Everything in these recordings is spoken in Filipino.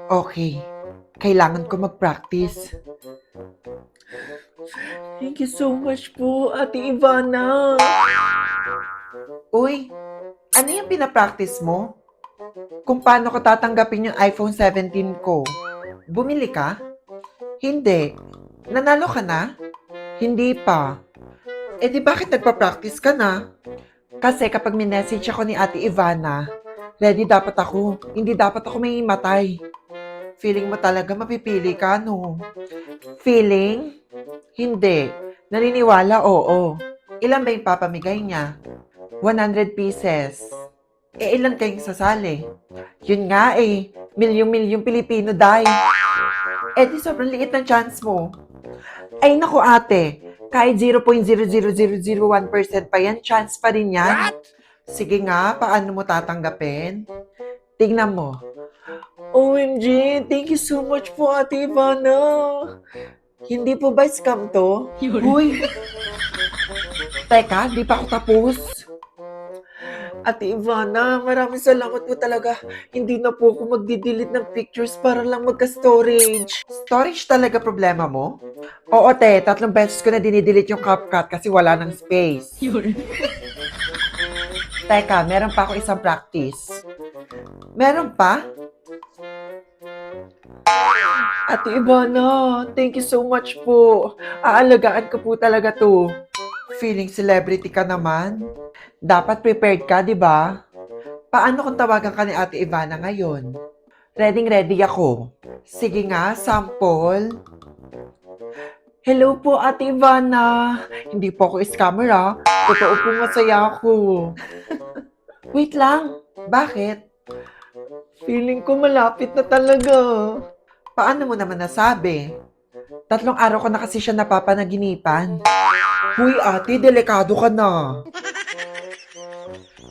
Okay, kailangan ko mag-practice. Thank you so much po, Ate Ivana. Uy, ano yung pinapractice mo? Kung paano ko tatanggapin yung iPhone 17 ko? Bumili ka? Hindi. Nanalo ka na? Hindi pa. Eh di bakit nagpa-practice ka na? Kasi kapag minessage ako ni Ate Ivana, ready dapat ako. Hindi dapat ako may matay. Feeling mo talaga mapipili ka, no? Feeling? Hindi. Naniniwala, oo. Ilan ba yung papamigay niya? 100 pieces. Eh, ilan kayong sasali? Yun nga eh. Milyong-milyong Pilipino, dahil. Eh, di sobrang liit ng chance mo. Ay, naku ate. Kahit 0.00001% pa yan, chance pa rin yan. Sige nga, paano mo tatanggapin? Tingnan mo. OMG, thank you so much po, Ate Ivana. Hindi po ba scam to? Huy! Teka, di pa ako tapos. Ate Ivana, maraming salamat po talaga. Hindi na po ako magdi-delete ng pictures para lang magka-storage. Storage talaga problema mo? Oo, te. 3 beses ko na dinidelete yung CapCut kasi wala ng space. Teka, meron pa ako isang practice. Meron pa? Ate Ivana, thank you so much po. Aalagaan ko po talaga to. Feeling celebrity ka naman. Dapat prepared ka, di ba? Paano kung tawagan ka ni Ate Ivana ngayon? Ready ako. Sige nga, sample. Hello po, Ate Ivana. Hindi po ako scammer ah. Totoo po masaya ako. Wait lang. Bakit? Feeling ko malapit na talaga. Paano mo naman nasabi? 3 araw ko na kasi siya napapanaginipan. Huy ate, delikado ka na.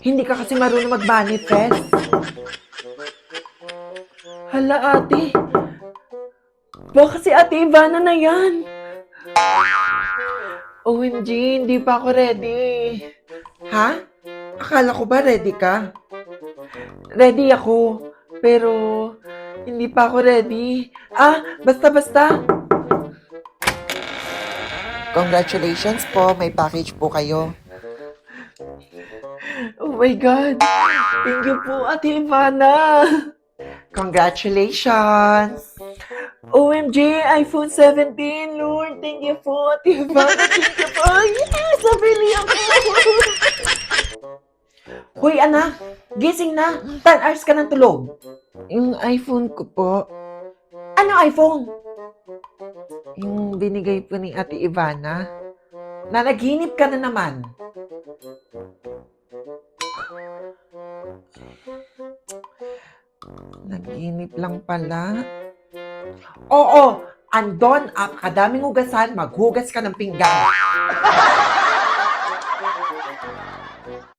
Hindi ka kasi marunong mag-manifest. Hala, ate. Baka si Ate Ivana na yan. OMG, hindi pa ako ready. Ha? Akala ko ba ready ka? Ready ako, pero hindi pa ako ready. Basta. Congratulations po, may package po kayo. Oh my God. Thank you po, Ate Ivana. Congratulations! OMG, iPhone 17, Lord. Thank you po, Ate Ivana. Thank you po. Yes, nabili ako. Hoy anak, gising na. 10 hours ka ng tulog. Yung iPhone ko po, Ano iPhone? yung binigay po ni Ate Ivana. Nanaginip ka na naman. Naginip lang pala. Oo, andon ang kadaming hugasan, maghugas ka ng pinggan.